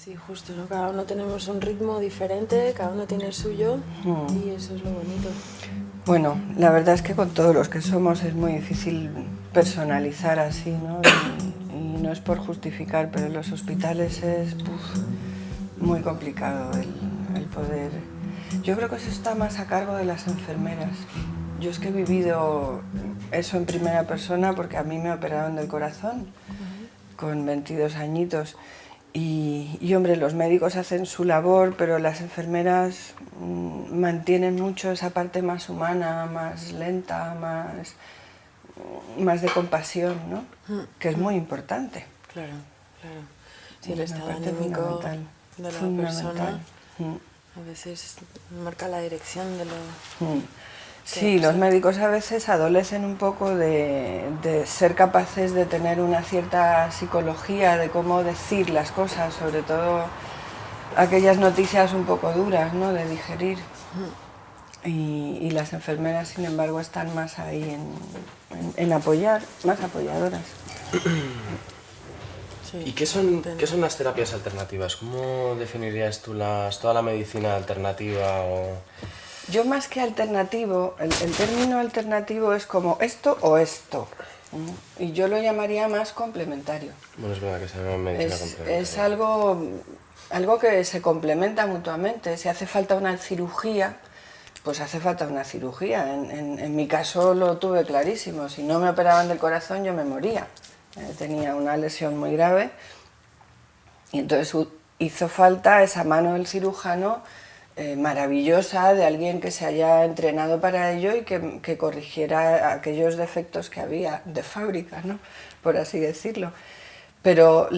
Sí, justo, ¿no? Cada uno tenemos un ritmo diferente, cada uno tiene el suyo y eso es lo bonito. Bueno, la verdad es que con todos los que somos es muy difícil personalizar así, ¿no? Y no es por justificar, pero en los hospitales es muy complicado el poder. Yo creo que eso está más a cargo de las enfermeras. Yo es que he vivido eso en primera persona porque a mí me operaron del corazón con 22 añitos. Y hombre, los médicos hacen su labor, pero las enfermeras mantienen mucho esa parte más humana, más lenta, más de compasión, ¿no? Que es muy importante. Claro, claro. Sí, Es el una estado parte anímico fundamental. de la Fundamental. persona a veces marca la dirección de lo Sí, los médicos a veces adolecen un poco de ser capaces de tener una cierta psicología de cómo decir las cosas, sobre todo aquellas noticias un poco duras, ¿no?, de digerir. Y las enfermeras, sin embargo, están más ahí en apoyar, más apoyadoras. Sí, ¿Y qué son las terapias alternativas? ¿Cómo definirías tú toda la medicina alternativa? Yo más que alternativo, el término alternativo es como esto o esto. Y yo lo llamaría más complementario. Bueno, es verdad que se llama medicina complementaria. Es algo que se complementa mutuamente. Si hace falta una cirugía, pues hace falta una cirugía. En mi caso lo tuve clarísimo. Si no me operaban del corazón, yo me moría. Tenía una lesión muy grave y entonces hizo falta esa mano del cirujano maravillosa, de alguien que se haya entrenado para ello y que corrigiera aquellos defectos que había de fábrica, ¿no?, por así decirlo. Pero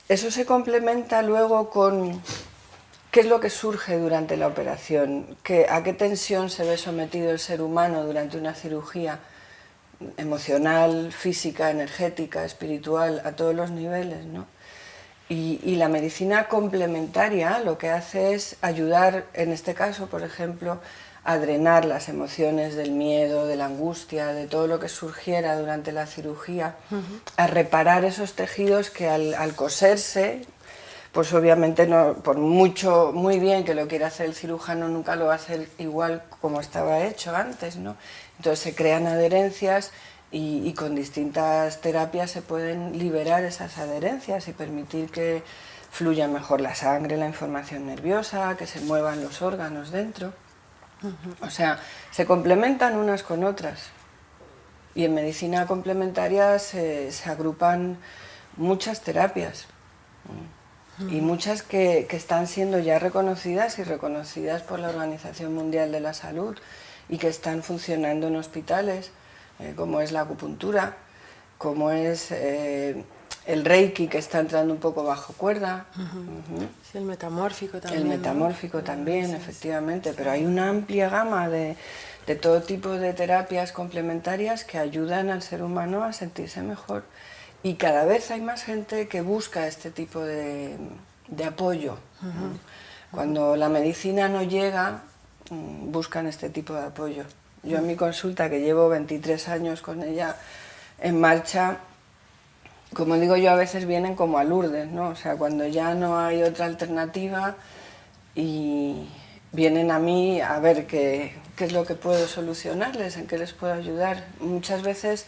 eso se complementa luego con qué es lo que surge durante la operación, a qué tensión se ve sometido el ser humano durante una cirugía emocional, física, energética, espiritual, a todos los niveles, ¿no? Y la medicina complementaria lo que hace es ayudar, en este caso, por ejemplo, a drenar las emociones del miedo, de la angustia, de todo lo que surgiera durante la cirugía, a reparar esos tejidos que al coserse, pues obviamente no, por muy bien que lo quiera hacer el cirujano, nunca lo va a hacer igual como estaba hecho antes, ¿no? Entonces se crean adherencias y con distintas terapias se pueden liberar esas adherencias y permitir que fluya mejor la sangre, la información nerviosa, que se muevan los órganos dentro. O sea, se complementan unas con otras. Y en medicina complementaria se agrupan muchas terapias. Y muchas que están siendo ya reconocidas y reconocidas por la Organización Mundial de la Salud y que están funcionando en hospitales, como es la acupuntura, como es el reiki, que está entrando un poco bajo cuerda. Sí, el metamórfico también. El metamórfico, ¿no?, también, sí, efectivamente, pero hay una amplia gama de todo tipo de terapias complementarias que ayudan al ser humano a sentirse mejor. Y cada vez hay más gente que busca este tipo de apoyo. Cuando la medicina no llega, buscan este tipo de apoyo. Yo en mi consulta, que llevo 23 años con ella en marcha, como digo yo, a veces vienen como a Lourdes, ¿no? O sea, cuando ya no hay otra alternativa y vienen a mí a ver qué es lo que puedo solucionarles, en qué les puedo ayudar. Muchas veces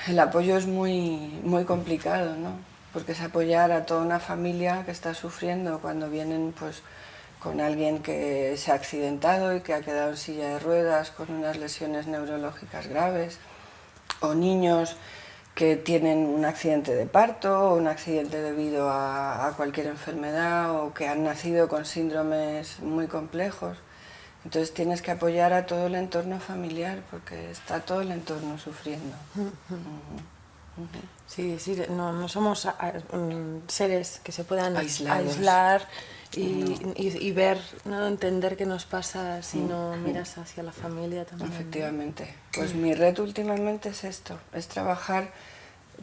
el apoyo es muy complicado, ¿no? Porque es apoyar a toda una familia que está sufriendo cuando vienen, pues, con alguien que se ha accidentado y que ha quedado en silla de ruedas con unas lesiones neurológicas graves, o niños que tienen un accidente de parto o un accidente debido a cualquier enfermedad o que han nacido con síndromes muy complejos. Entonces tienes que apoyar a todo el entorno familiar porque está todo el entorno sufriendo. Sí, sí, no somos seres que se puedan Aislados. aislar y ver, ¿no?, entender qué nos pasa si no miras hacia la familia también. Efectivamente. Pues mi reto últimamente es esto, es trabajar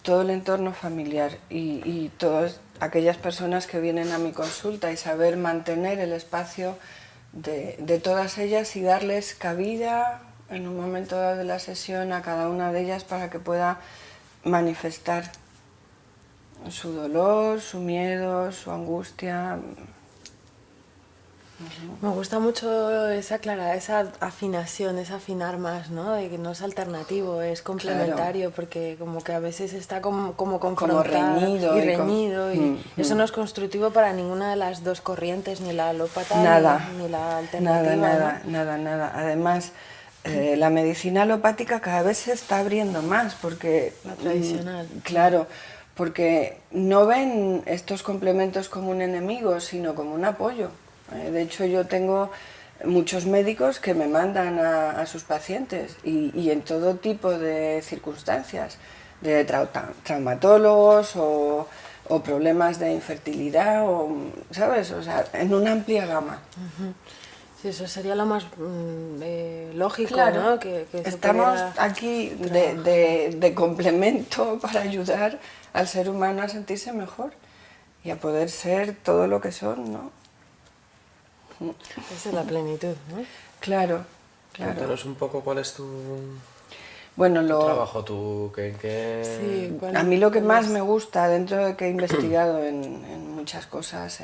todo el entorno familiar y todas aquellas personas que vienen a mi consulta y saber mantener el espacio de todas ellas y darles cabida en un momento dado de la sesión a cada una de ellas para que pueda manifestar su dolor, su miedo, su angustia. Me gusta mucho esa esa afinación, esa afinar más, ¿no? De que no es alternativo, es complementario, porque como que a veces está como confrontado reñido y reñido, y eso no es constructivo para ninguna de las dos corrientes, ni la alópata Nada, ni la alternativa. nada, ¿no? nada. Además, la medicina alopática cada vez se está abriendo más porque... La tradicional. Claro, porque no ven estos complementos como un enemigo, sino como un apoyo. De hecho, yo tengo muchos médicos que me mandan a sus pacientes y en todo tipo de circunstancias, de traumatólogos o problemas de infertilidad, o, ¿sabes? O sea, en una amplia gama. Sí, eso sería lo más lógico, Claro, ¿no? Que se estamos pudiera aquí de complemento para ayudar al ser humano a sentirse mejor y a poder ser todo lo que son, ¿no? Esa es la plenitud, ¿no? Claro, claro. Cuéntanos un poco cuál es tu Bueno, trabajo, Sí, a mí lo que más me gusta, dentro de que he investigado en muchas cosas,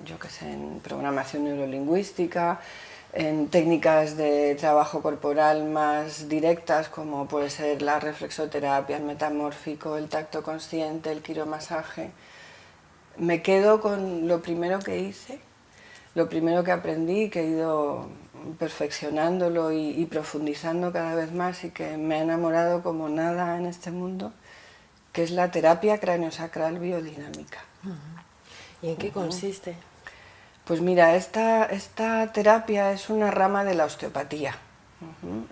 yo qué sé, en programación neurolingüística, en técnicas de trabajo corporal más directas, como puede ser la reflexoterapia, el metamórfico, el tacto consciente, el quiromasaje, me quedo con lo primero que hice, lo primero que aprendí, que he ido perfeccionándolo y profundizando cada vez más y que me ha enamorado como nada en este mundo, que es la terapia craneosacral biodinámica. ¿Y en qué consiste? Pues mira, esta terapia es una rama de la osteopatía.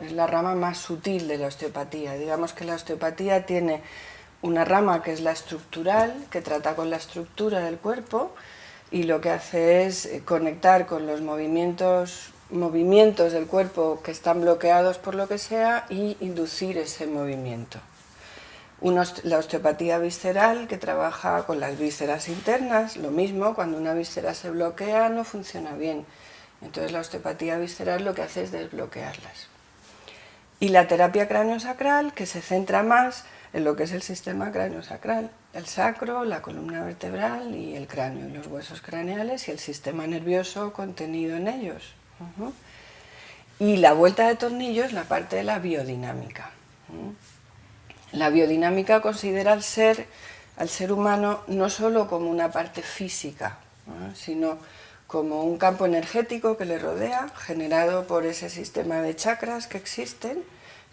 Es la rama más sutil de la osteopatía. Digamos que la osteopatía tiene una rama que es la estructural, que trata con la estructura del cuerpo y lo que hace es conectar con los movimientos del cuerpo que están bloqueados por lo que sea y inducir ese movimiento. La osteopatía visceral, que trabaja con las vísceras internas, lo mismo, cuando una víscera se bloquea no funciona bien. Entonces la osteopatía visceral lo que hace es desbloquearlas. Y la terapia craneosacral, que se centra más en lo que es el sistema craneosacral, el sacro, la columna vertebral y el cráneo, y los huesos craneales y el sistema nervioso contenido en ellos. Y la vuelta de tornillo es la parte de la biodinámica. La biodinámica considera al ser humano no solo como una parte física, sino como un campo energético que le rodea, generado por ese sistema de chakras que existen.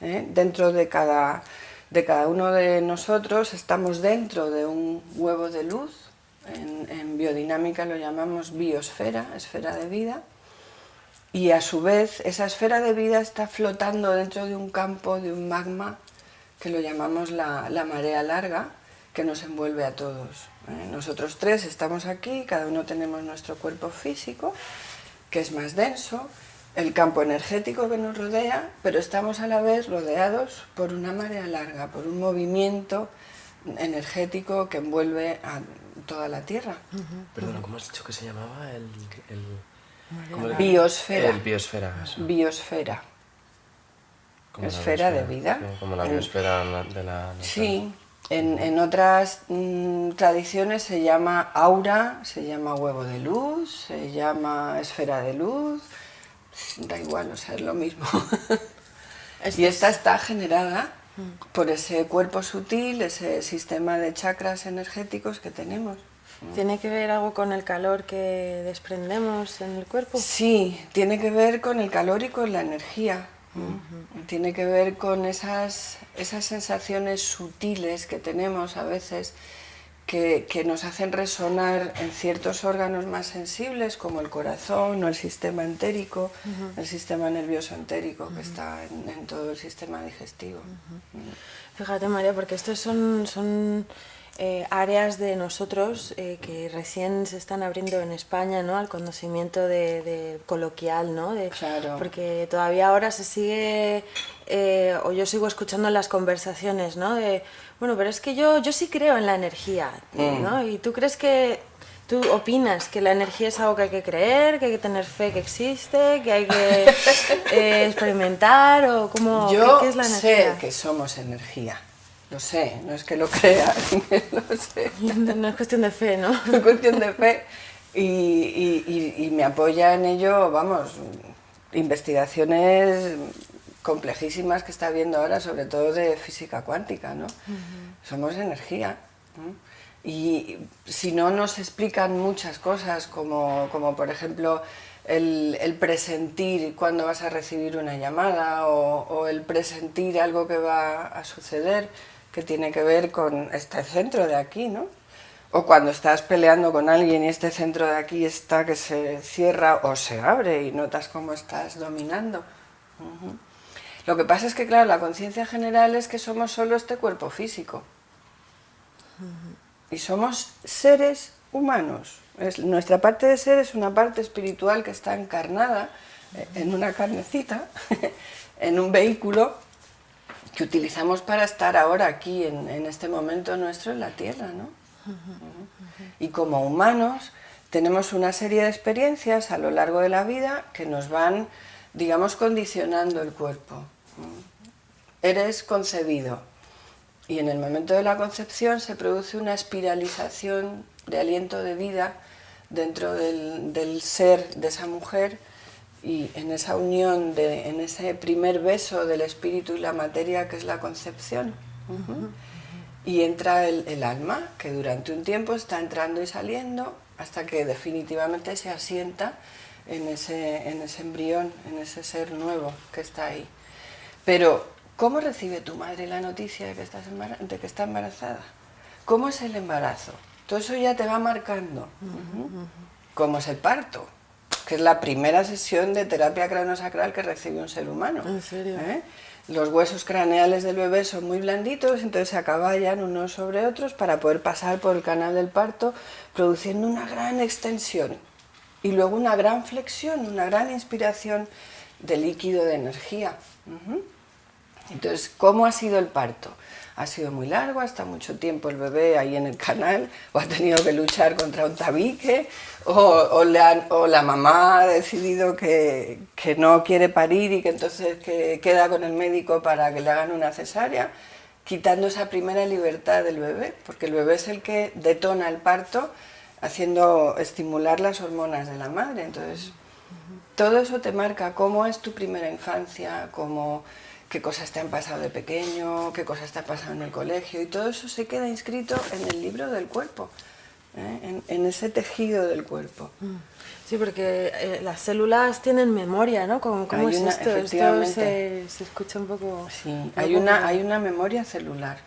Dentro de cada uno de nosotros estamos dentro de un huevo de luz, en biodinámica lo llamamos biosfera, esfera de vida, y a su vez esa esfera de vida está flotando dentro de un campo, de un magma, que lo llamamos la marea larga, que nos envuelve a todos. Nosotros tres estamos aquí, cada uno tenemos nuestro cuerpo físico, que es más denso, el campo energético que nos rodea, pero estamos a la vez rodeados por una marea larga, por un movimiento energético que envuelve a toda la Tierra. Perdona, ¿cómo has dicho que se llamaba Biosfera. El biosfera. Eso. Biosfera. Como Esfera la de vida. Como la biosfera de la... Sí, en otras tradiciones se llama aura, se llama huevo de luz, se llama esfera de luz, da igual, o sea, es lo mismo. Y esta está generada por ese cuerpo sutil, ese sistema de chakras energéticos que tenemos. ¿Tiene que ver algo con el calor que desprendemos en el cuerpo? Sí, tiene que ver con el calor y con la energía. Tiene que ver con esas sensaciones sutiles que tenemos a veces que nos hacen resonar en ciertos órganos más sensibles como el corazón o el sistema entérico, el sistema nervioso entérico que está en todo el sistema digestivo. Fíjate, María, porque estos son áreas de nosotros que recién se están abriendo en España, ¿no? Al conocimiento de coloquial, ¿no? Claro. Porque todavía ahora se sigue, o yo sigo escuchando en las conversaciones, ¿no? Bueno, pero es que yo sí creo en la energía, ¿no? Y tú opinas que la energía es algo que hay que creer, que hay que tener fe que existe, que hay que experimentar, o cómo, Yo ¿qué es la energía? sé que somos energía. Lo sé, no es que lo crea, lo sé. No es cuestión de fe, ¿no? Es cuestión de fe. Y me apoya en ello, vamos, investigaciones complejísimas que está habiendo ahora, sobre todo de física cuántica, ¿no? Somos energía. Y si no nos explican muchas cosas, como por ejemplo el presentir cuando vas a recibir una llamada o el presentir algo que va a suceder, que tiene que ver con este centro de aquí, ¿no? O cuando estás peleando con alguien y este centro de aquí está que se cierra o se abre y notas cómo estás dominando. Lo que pasa es que, claro, la conciencia general es que somos solo este cuerpo físico. Y somos seres humanos. Nuestra parte de ser es una parte espiritual que está encarnada en una carnecita, en un vehículo que utilizamos para estar ahora aquí, en este momento nuestro en la Tierra, ¿no? Y como humanos tenemos una serie de experiencias a lo largo de la vida que nos van, digamos, condicionando el cuerpo. Eres concebido y en el momento de la concepción se produce una espiralización de aliento de vida dentro del ser de esa mujer, y en esa unión, en ese primer beso del espíritu y la materia que es la concepción. Y entra el alma, que durante un tiempo está entrando y saliendo hasta que definitivamente se asienta en ese embrión, en ese ser nuevo que está ahí. Pero, ¿cómo recibe tu madre la noticia de que está embarazada? ¿Cómo es el embarazo? Todo eso ya te va marcando. ¿Cómo es el parto? Que es la primera sesión de terapia craneosacral que recibe un ser humano. ¿En serio? Los huesos craneales del bebé son muy blanditos, entonces se acaballan unos sobre otros para poder pasar por el canal del parto, produciendo una gran extensión y luego una gran flexión, una gran inspiración de líquido de energía. Entonces, ¿cómo ha sido el parto? Ha sido muy largo, hasta mucho tiempo el bebé ahí en el canal, o ha tenido que luchar contra un tabique, o la mamá ha decidido que no quiere parir y que entonces que queda con el médico para que le hagan una cesárea, quitando esa primera libertad del bebé, porque el bebé es el que detona el parto, haciendo estimular las hormonas de la madre. Entonces, todo eso te marca cómo es tu primera infancia, qué cosas te han pasado de pequeño, qué cosas te han pasado en el colegio, y todo eso se queda inscrito en el libro del cuerpo, en ese tejido del cuerpo. Sí, porque las células tienen memoria, ¿no? ¿Cómo es esto? Esto se escucha un poco... Sí, hay una memoria celular,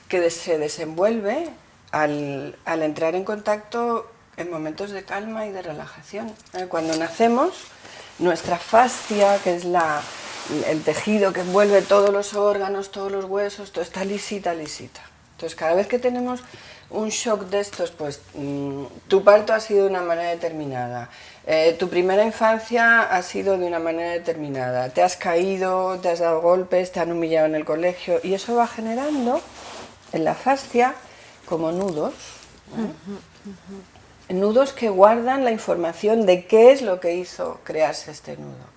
que se desenvuelve al entrar en contacto en momentos de calma y de relajación. Cuando nacemos, nuestra fascia, que es el tejido que envuelve todos los órganos, todos los huesos, todo está lisita. Entonces, cada vez que tenemos un shock de estos, pues tu parto ha sido de una manera determinada, tu primera infancia ha sido de una manera determinada, te has caído, te has dado golpes, te han humillado en el colegio, y eso va generando en la fascia como nudos, nudos que guardan la información de qué es lo que hizo crearse este nudo.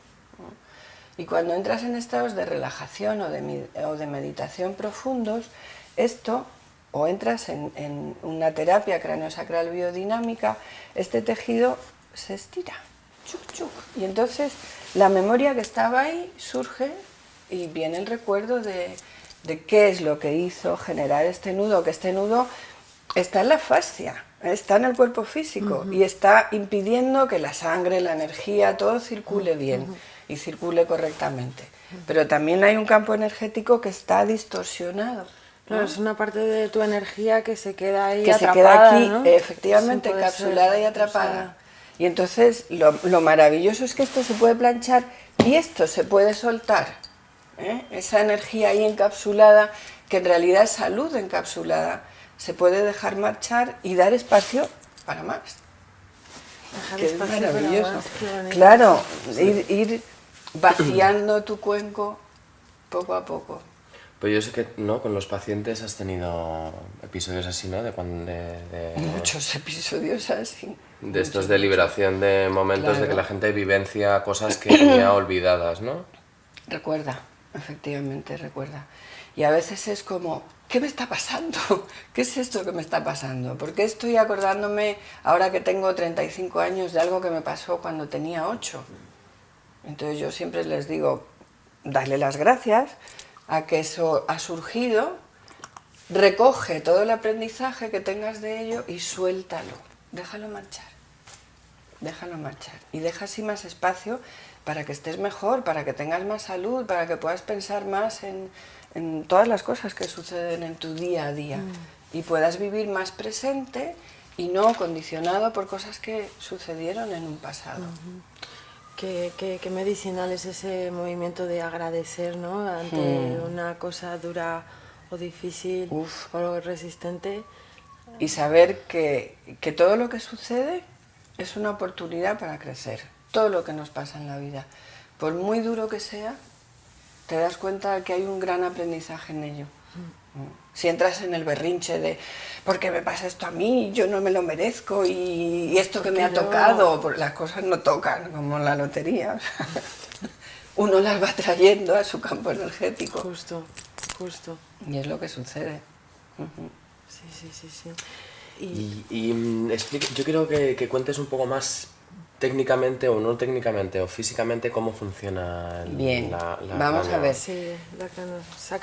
Y cuando entras en estados de relajación o de meditación profundos, o entras en una terapia craneosacral biodinámica, este tejido se estira, y entonces la memoria que estaba ahí surge y viene el recuerdo de qué es lo que hizo generar este nudo, que este nudo está en la fascia, está en el cuerpo físico, y está impidiendo que la sangre, la energía, todo circule bien y circule correctamente. Pero también hay un campo energético que está distorsionado. Claro, es una parte de tu energía que se queda ahí que atrapada, se queda aquí, ¿no? efectivamente, encapsulada y atrapada. Y entonces lo maravilloso es que esto se puede planchar y esto se puede soltar. Esa energía ahí encapsulada, que en realidad es salud encapsulada, se puede dejar marchar y dar espacio para más. Dejar Que es espacio maravilloso. para más, qué bonito. Claro, ir vaciando tu cuenco poco a poco. Pues yo sé que, ¿no? Con los pacientes has tenido episodios así, ¿no? Muchos episodios así. De estos de liberación, de momentos de que la gente vivencia cosas que tenía olvidadas, ¿no? Recuerda, efectivamente recuerda. Y a veces es como, ¿qué me está pasando? ¿Qué es esto que me está pasando? ¿Por qué estoy acordándome, ahora que tengo 35 años, de algo que me pasó cuando tenía 8? Entonces yo siempre les digo, darle las gracias a que eso ha surgido, recoge todo el aprendizaje que tengas de ello y suéltalo, déjalo marchar. Déjalo marchar y deja así más espacio para que estés mejor, para que tengas más salud, para que puedas pensar más en todas las cosas que suceden en tu día a día y puedas vivir más presente y no condicionado por cosas que sucedieron en un pasado. Qué medicinal es ese movimiento de agradecer, ¿no? Ante una cosa dura o difícil o resistente. Y saber que todo lo que sucede es una oportunidad para crecer. Todo lo que nos pasa en la vida, por muy duro que sea, te das cuenta que hay un gran aprendizaje en ello. Si entras en el berrinche de ¿por qué me pasa esto a mí? Yo no me lo merezco y esto que me ha tocado, pues las cosas no tocan, como en la lotería. O sea, uno las va trayendo a su campo energético. Justo. Y es lo que sucede. Sí. Yo quiero que cuentes un poco más técnicamente o no técnicamente o físicamente cómo funciona Bien, la vamos a ver. Sí,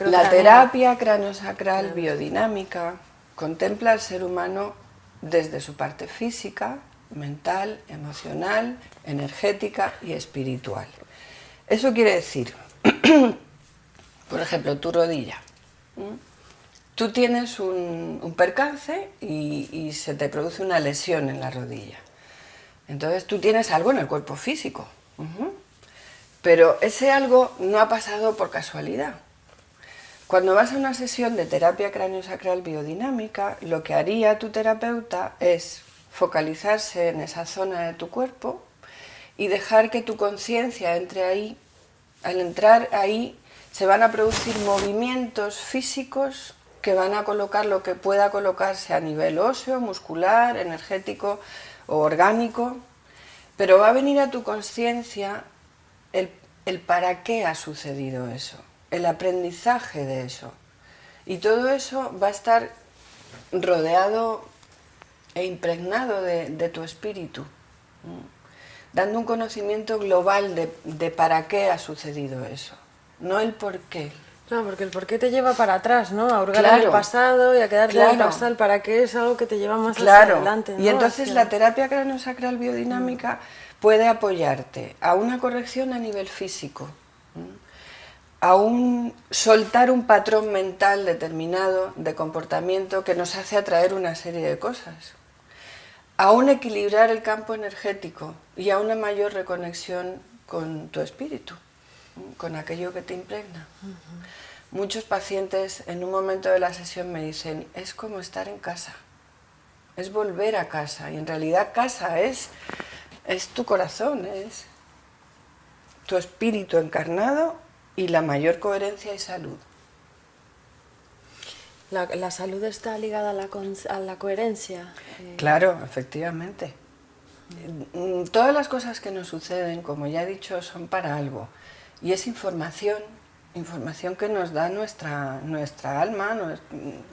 La terapia craniosacral biodinámica contempla al ser humano desde su parte física, mental, emocional, energética y espiritual. Eso quiere decir, por ejemplo, tu rodilla. Tú tienes un percance y se te produce una lesión en la rodilla. Entonces tú tienes algo en el cuerpo físico, pero ese algo no ha pasado por casualidad. Cuando vas a una sesión de terapia craniosacral biodinámica, lo que haría tu terapeuta es focalizarse en esa zona de tu cuerpo y dejar que tu conciencia entre ahí. Al entrar ahí se van a producir movimientos físicos que van a colocar lo que pueda colocarse a nivel óseo, muscular, energético o orgánico, pero va a venir a tu conciencia el para qué ha sucedido eso, el aprendizaje de eso. Y todo eso va a estar rodeado e impregnado de tu espíritu, dando un conocimiento global de para qué ha sucedido eso, no el por qué. No, porque el por qué te lleva para atrás, ¿no? A hurgar en el pasado y a quedarte en el pasado. El para qué es algo que te lleva más hacia adelante, ¿no? Y entonces la terapia craniosacral biodinámica puede apoyarte a una corrección a nivel físico, a soltar un patrón mental determinado de comportamiento que nos hace atraer una serie de cosas, a equilibrar el campo energético y a una mayor reconexión con tu espíritu, con aquello que te impregna. Muchos pacientes en un momento de la sesión me dicen, es como estar en casa, es volver a casa, y en realidad casa es tu corazón, es tu espíritu encarnado y la mayor coherencia y salud. ¿La salud está ligada a la coherencia? Claro, efectivamente. Todas las cosas que nos suceden, como ya he dicho, son para algo. Y es información que nos da nuestra alma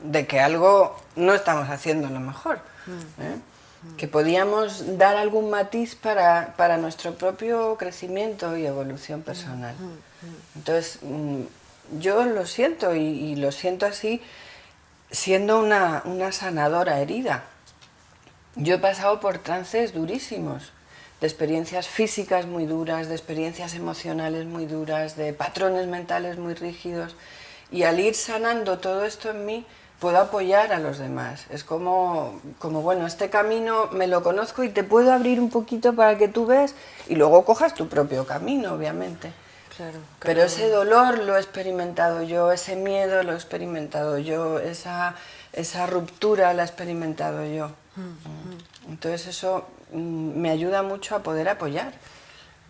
de que algo no estamos haciendo lo mejor. Que podíamos dar algún matiz para nuestro propio crecimiento y evolución personal. Entonces, yo lo siento y lo siento así, siendo una sanadora herida. Yo he pasado por trances durísimos, de experiencias físicas muy duras, de experiencias emocionales muy duras, de patrones mentales muy rígidos, y al ir sanando todo esto en mí, puedo apoyar a los demás. Es como bueno, este camino me lo conozco y te puedo abrir un poquito para que tú veas y luego cojas tu propio camino, obviamente. Claro. Pero ese dolor lo he experimentado yo, ese miedo lo he experimentado yo, esa ruptura la he experimentado yo. Entonces eso me ayuda mucho a poder apoyar.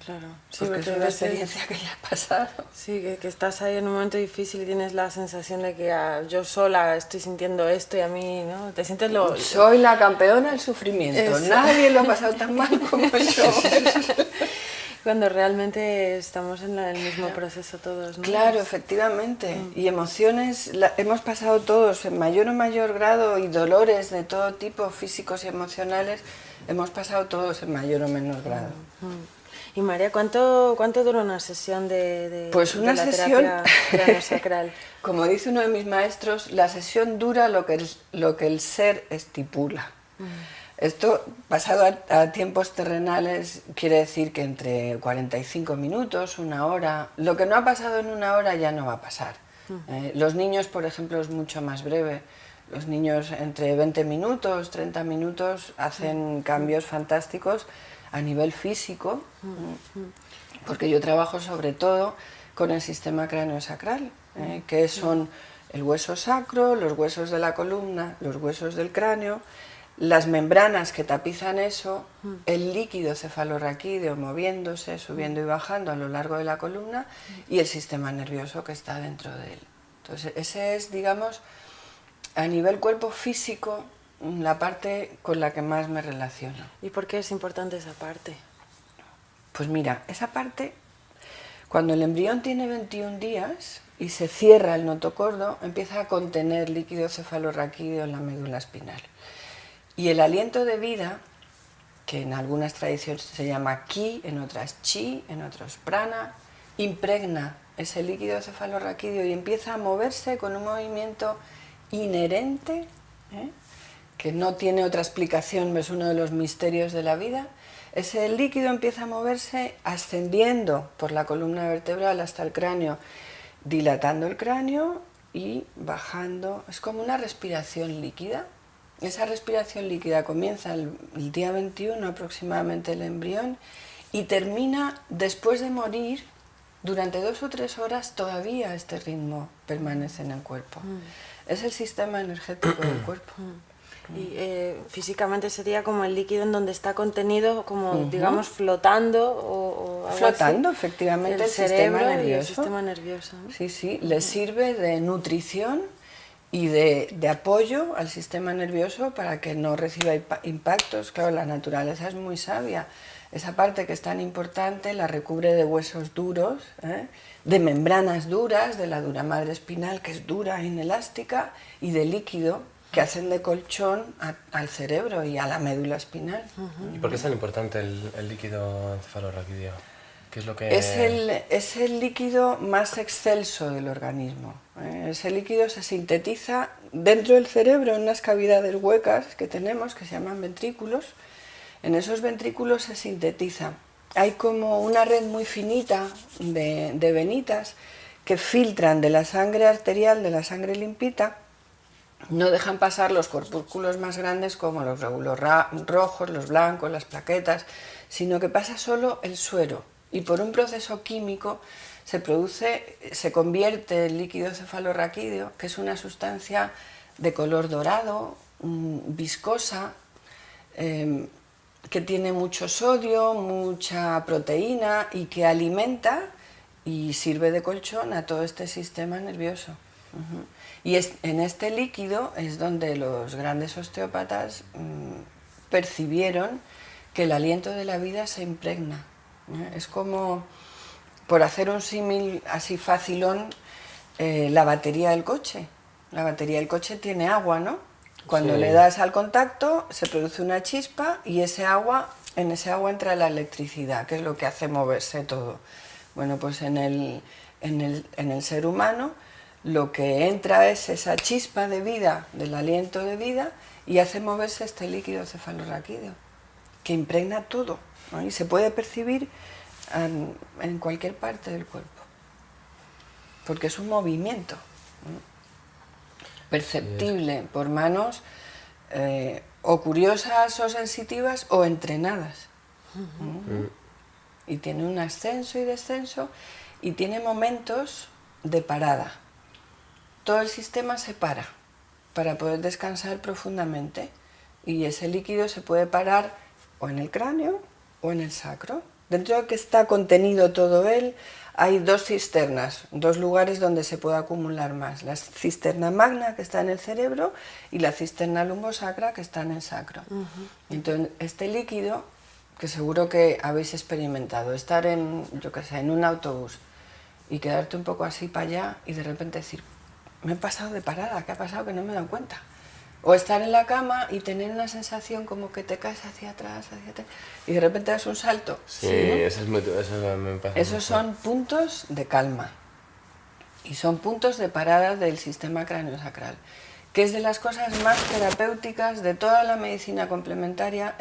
Claro, sí, porque es una experiencia que ya ha pasado. Sí, que estás ahí en un momento difícil y tienes la sensación de que yo sola estoy sintiendo esto y a mí, ¿no? Te sientes Soy la campeona del sufrimiento, nadie lo ha pasado tan mal como yo. Cuando realmente estamos en el mismo proceso todos, ¿no? Claro, efectivamente. Y emociones hemos pasado todos en mayor o mayor grado, y dolores de todo tipo, físicos y emocionales, hemos pasado todos en mayor o menor grado. Y María, ¿cuánto dura una sesión de Pues una la sesión, terapia craneosacral? como dice uno de mis maestros, la sesión dura lo que el ser estipula. Esto, pasado a tiempos terrenales, quiere decir que entre 45 minutos, una hora. Lo que no ha pasado en una hora ya no va a pasar. Los niños, por ejemplo, es mucho más breve. Los niños entre 20 minutos, 30 minutos hacen cambios fantásticos a nivel físico, porque yo trabajo sobre todo con el sistema craneosacral, que son el hueso sacro, los huesos de la columna, los huesos del cráneo, las membranas que tapizan eso, el líquido cefalorraquídeo moviéndose, subiendo y bajando a lo largo de la columna, y el sistema nervioso que está dentro de él. Entonces, ese es, digamos, a nivel cuerpo físico, la parte con la que más me relaciono. ¿Y por qué es importante esa parte? Pues mira, esa parte, cuando el embrión tiene 21 días y se cierra el notocordo, empieza a contener líquido cefalorraquídeo en la médula espinal. Y el aliento de vida, que en algunas tradiciones se llama ki, en otras chi, en otros prana, impregna ese líquido cefalorraquídeo y empieza a moverse con un movimiento inherente, que no tiene otra explicación, es uno de los misterios de la vida. Ese líquido empieza a moverse ascendiendo por la columna vertebral hasta el cráneo, dilatando el cráneo y bajando. Es como una respiración líquida. Esa respiración líquida comienza el día 21 aproximadamente el embrión y termina después de morir. Durante 2 o 3 horas todavía este ritmo permanece en el cuerpo. Es el sistema energético del cuerpo. Y físicamente sería como el líquido en donde está contenido, como digamos flotando o algo flotando, así. efectivamente, el cerebro sistema nervioso. Y el sistema nervioso, ¿no? Sí, sí, le sirve de nutrición y de apoyo al sistema nervioso para que no reciba impactos. Claro, la naturaleza es muy sabia. Esa parte que es tan importante la recubre de huesos duros, de membranas duras, de la dura madre espinal, que es dura e inelástica, y de líquido, que hacen de colchón al cerebro y a la médula espinal. ¿Y por qué es tan importante el líquido cefalorraquídeo? ¿Qué es lo que...? Es el líquido más excelso del organismo. Ese líquido se sintetiza dentro del cerebro, en unas cavidades huecas que tenemos, que se llaman ventrículos. En esos ventrículos se sintetiza. Hay como una red muy finita de venitas que filtran de la sangre arterial, de la sangre limpita. No dejan pasar los corpúsculos más grandes como los glóbulos rojos, los blancos, las plaquetas, sino que pasa solo el suero. Y por un proceso químico se convierte el líquido cefalorraquídeo, que es una sustancia de color dorado, viscosa, que tiene mucho sodio, mucha proteína y que alimenta y sirve de colchón a todo este sistema nervioso. Y en este líquido es donde los grandes osteópatas percibieron que el aliento de la vida se impregna. Es como, por hacer un símil así facilón, la batería del coche. La batería del coche tiene agua, ¿no? Cuando le das al contacto se produce una chispa y en ese agua entra la electricidad, que es lo que hace moverse todo. Bueno, pues en el ser humano lo que entra es esa chispa de vida, del aliento de vida, y hace moverse este líquido cefalorraquídeo, que impregna todo, ¿no? Y se puede percibir en cualquier parte del cuerpo, porque es un movimiento, ¿no? Perceptible por manos o curiosas o sensitivas o entrenadas. Y tiene un ascenso y descenso y tiene momentos de parada. Todo el sistema se para poder descansar profundamente, y ese líquido se puede parar o en el cráneo o en el sacro. Dentro de que está contenido todo él, hay 2 cisternas, 2 lugares donde se puede acumular más. La cisterna magna, que está en el cerebro, y la cisterna lumbosacra, que está en el sacro. Entonces, este líquido que seguro que habéis experimentado, estar en, yo qué sé, en un autobús y quedarte un poco así para allá y de repente decir, me he pasado de parada, ¿qué ha pasado? Que no me he dado cuenta. O estar en la cama y tener una sensación como que te caes hacia atrás, y de repente das un salto. Sí, ¿no? eso me pasa Esos mucho. son puntos de calma y son puntos de parada del sistema craneosacral, que es de las cosas más terapéuticas de toda la medicina complementaria,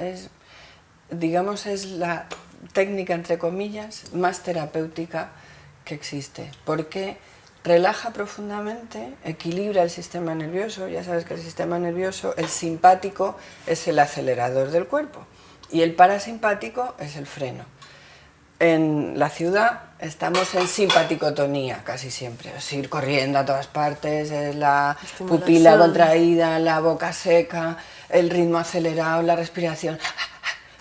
digamos, es la técnica, entre comillas, más terapéutica que existe, porque relaja profundamente, equilibra el sistema nervioso. Ya sabes que el sistema nervioso, el simpático, es el acelerador del cuerpo y el parasimpático es el freno. En la ciudad estamos en simpaticotonía casi siempre, es ir corriendo a todas partes, es la pupila contraída, la boca seca, el ritmo acelerado, la respiración,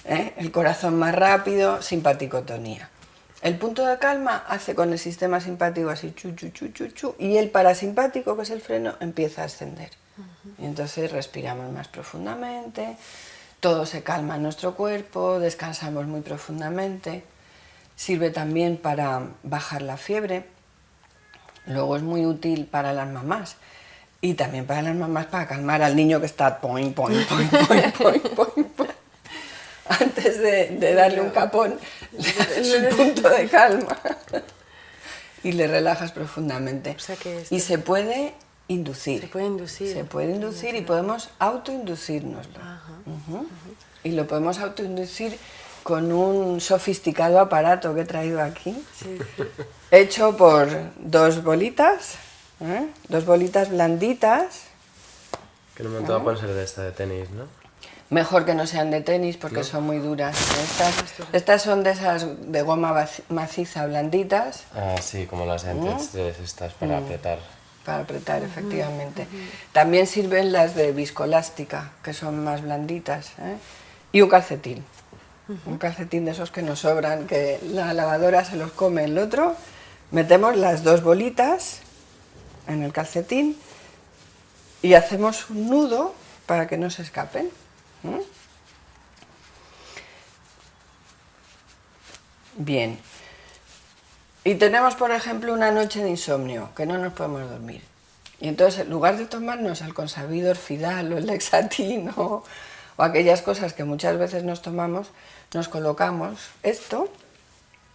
el corazón más rápido, simpaticotonía. El punto de calma hace con el sistema simpático así chu, chu, chu, chu, chu, y el parasimpático, que es el freno, empieza a ascender. Y entonces respiramos más profundamente, todo se calma en nuestro cuerpo, descansamos muy profundamente. Sirve también para bajar la fiebre, luego es muy útil para las mamás y también para las mamás para calmar al niño que está poing, poing, poing, poing, poing, poing, poing. Antes de darle un capón, le das un punto de calma y le relajas profundamente. O sea que y se puede inducir. Se puede inducir. Se puede inducir y podemos autoinducirnoslo. Y lo podemos autoinducir con un sofisticado aparato que he traído aquí, Sí. hecho por dos bolitas blanditas. Que no me va a poner de esta de tenis, ¿no? Mejor que no sean de tenis porque son muy duras. Estas son de esas de goma maciza blanditas. Ah, sí, como las de antes, de estas para apretar. Para apretar, efectivamente. También sirven las de viscoelástica, que son más blanditas. Y un calcetín. Un calcetín de esos que nos sobran, que la lavadora se los come el otro. Metemos las dos bolitas en el calcetín y hacemos un nudo para que no se escapen. Bien. Y tenemos, por ejemplo, una noche de insomnio, que no nos podemos dormir. Y entonces, en lugar de tomarnos el consabido Orfidal o el Lexatin o aquellas cosas que muchas veces nos tomamos, nos colocamos esto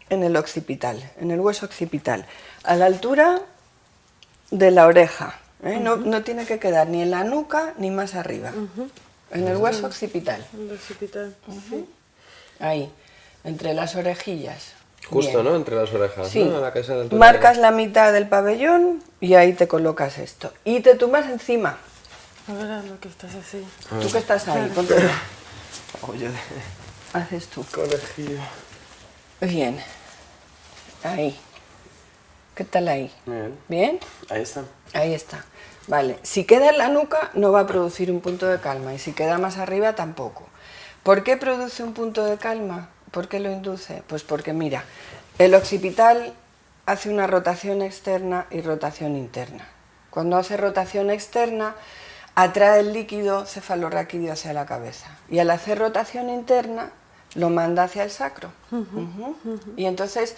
en el occipital, en el hueso occipital, a la altura de la oreja. No tiene que quedar ni en la nuca ni más arriba. En el hueso occipital. El occipital. Ahí, entre las orejillas. Justo, Bien. ¿no? Entre las orejas, Sí. ¿no? A la que es a la altura Marcas la mitad del pabellón y ahí te colocas esto. Y te tumbas encima. A ver lo que estás así. Tú que estás ahí, ponte. Oye, Haces tú. conejillo. Bien. Ahí. ¿Qué tal ahí? Bien. ¿Bien? Ahí está. Ahí está. Vale. Si queda en la nuca no va a producir un punto de calma y si queda más arriba tampoco. ¿Por qué produce un punto de calma? ¿Por qué lo induce? Pues porque mira, el occipital hace una rotación externa y rotación interna. Cuando hace rotación externa atrae el líquido cefalorraquídeo hacia la cabeza y al hacer rotación interna lo manda hacia el sacro. Y entonces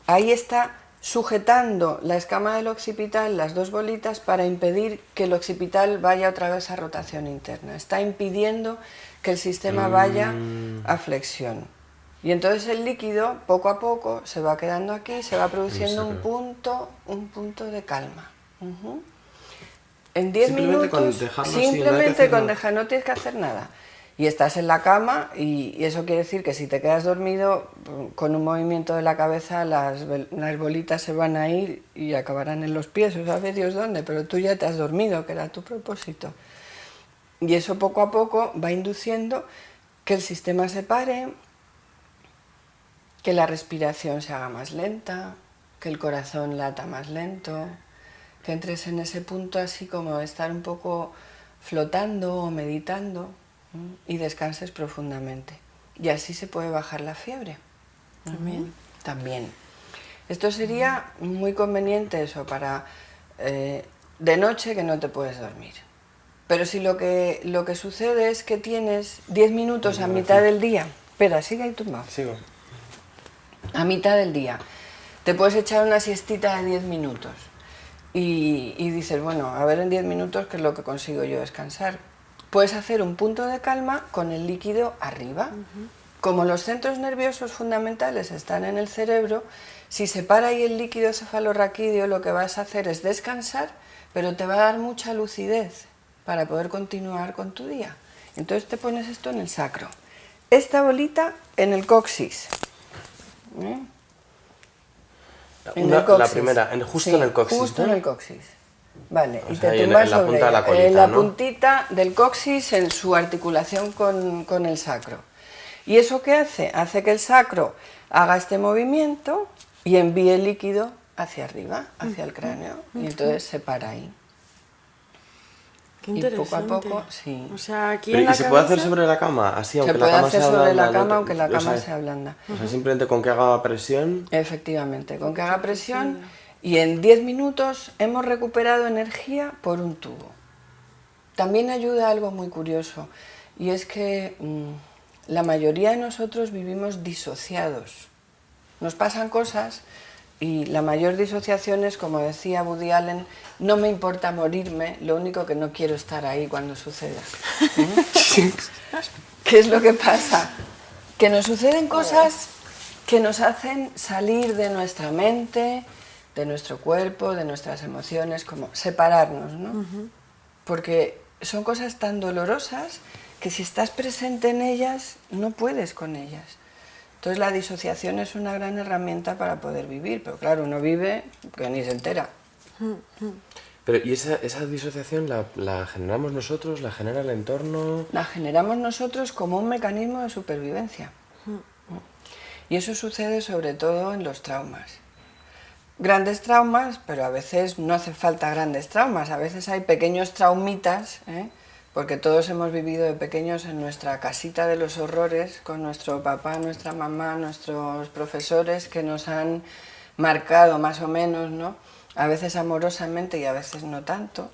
ahí está sujetando la escama del occipital, las dos bolitas, para impedir que el occipital vaya otra vez a rotación interna. Está impidiendo que el sistema vaya a flexión. Y entonces el líquido, poco a poco, se va quedando aquí, se va produciendo un punto de calma. En 10 Simplemente minutos, con dejarlo así, no hay que simplemente hacer con nada. dejar, no tienes que hacer nada. Y estás en la cama y eso quiere decir que si te quedas dormido, con un movimiento de la cabeza las bolitas se van a ir y acabarán en los pies, o sabe Dios dónde, pero tú ya te has dormido, que era tu propósito. Y eso poco a poco va induciendo que el sistema se pare, que la respiración se haga más lenta, que el corazón lata más lento, que entres en ese punto así como de estar un poco flotando o meditando y descanses profundamente. Y así se puede bajar la fiebre. También. Esto sería muy conveniente eso para de noche que no te puedes dormir. Pero si lo que sucede es que tienes 10 minutos a mitad del día Espera, sigue ahí tumbado. Sigo. A mitad del día. Te puedes echar una siestita de 10 minutos. Y dices, bueno, a ver en 10 minutos qué es lo que consigo yo descansar. Puedes hacer un punto de calma con el líquido arriba. Como los centros nerviosos fundamentales están en el cerebro, si se para ahí el líquido cefalorraquídeo, lo que vas a hacer es descansar, pero te va a dar mucha lucidez para poder continuar con tu día. Entonces te pones esto en el sacro. Esta bolita en el coxis. La primera, justo Sí, en el coxis, justo ¿no? en el coxis. Vale, O y sea, te ahí en tumbas la sobre punta de la ella, colita, en la ¿no? puntita del coxis en su articulación con el sacro. ¿Y eso qué hace? Hace que el sacro haga este movimiento y envíe el líquido hacia arriba, hacia el cráneo, y entonces se para ahí. Qué Y interesante. poco a poco, sí. O sea, aquí Pero, en la ¿y se puede hacer cabeza- sobre la cama? Así, Se aunque puede la cama hacer sea sobre blanda, la cama ¿no? aunque la O cama sea, sea blanda. O sea, simplemente con que haga presión. Efectivamente, con que haga presión y en 10 minutos hemos recuperado energía por un tubo. También ayuda algo muy curioso y es que la mayoría de nosotros vivimos disociados. Nos pasan cosas y la mayor disociación es, como decía Woody Allen, no me importa morirme, lo único que no quiero estar ahí cuando suceda. ¿Qué es lo que pasa? Que nos suceden cosas que nos hacen salir de nuestra mente, de nuestro cuerpo, de nuestras emociones, como separarnos, ¿no? Porque son cosas tan dolorosas que si estás presente en ellas, no puedes con ellas. Entonces la disociación es una gran herramienta para poder vivir, pero claro, uno vive que ni se entera. Pero, ¿y esa disociación la generamos nosotros? ¿La genera el entorno? La generamos nosotros como un mecanismo de supervivencia. Y eso sucede sobre todo en los traumas. Grandes traumas, pero a veces no hace falta grandes traumas, a veces hay pequeños traumitas, porque todos hemos vivido de pequeños en nuestra casita de los horrores, con nuestro papá, nuestra mamá, nuestros profesores que nos han marcado más o menos, ¿no? A veces amorosamente y a veces no tanto.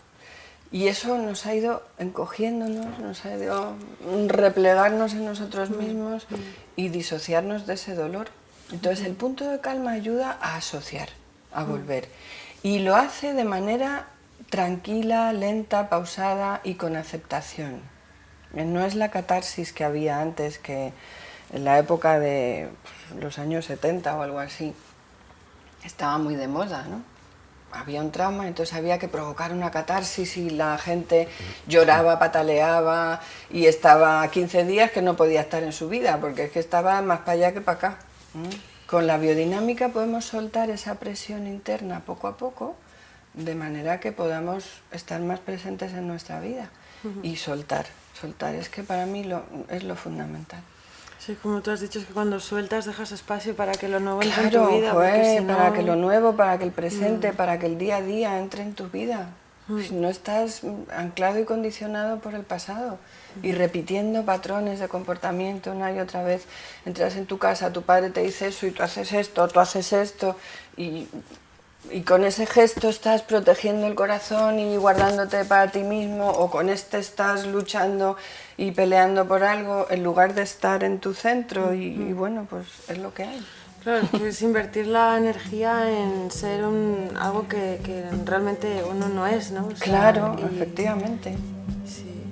Y eso nos ha ido encogiéndonos, nos ha ido replegarnos en nosotros mismos y disociarnos de ese dolor. Entonces el punto de calma ayuda a asociar, a volver. Y lo hace de manera tranquila, lenta, pausada y con aceptación. No es la catarsis que había antes, que en la época de los años 70 o algo así, estaba muy de moda, ¿no? Había un trauma, entonces había que provocar una catarsis y la gente lloraba, pataleaba y estaba 15 días que no podía estar en su vida, porque es que estaba más para allá que para acá. Con la biodinámica podemos soltar esa presión interna poco a poco, de manera que podamos estar más presentes en nuestra vida y soltar. Soltar es que para mí es lo fundamental. Sí, como tú has dicho, es que cuando sueltas dejas espacio para que lo nuevo entre en Claro, tu vida. Porque si no... para que lo nuevo, para que el presente, para que el día a día entre en tu vida. Si no estás anclado y condicionado por el pasado y repitiendo patrones de comportamiento una y otra vez, entras en tu casa, tu padre te dice eso y tú haces esto y con ese gesto estás protegiendo el corazón y guardándote para ti mismo, o con este estás luchando y peleando por algo en lugar de estar en tu centro y bueno, pues es lo que hay. Claro, es que es invertir la energía en ser algo que realmente uno no es, ¿no? O sea, Claro, efectivamente. Sí.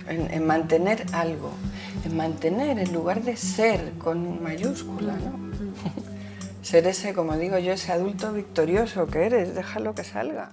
En mantener algo, en mantener en lugar de ser con mayúscula, ¿no? Ser ese, como digo yo, ese adulto victorioso que eres, déjalo que salga.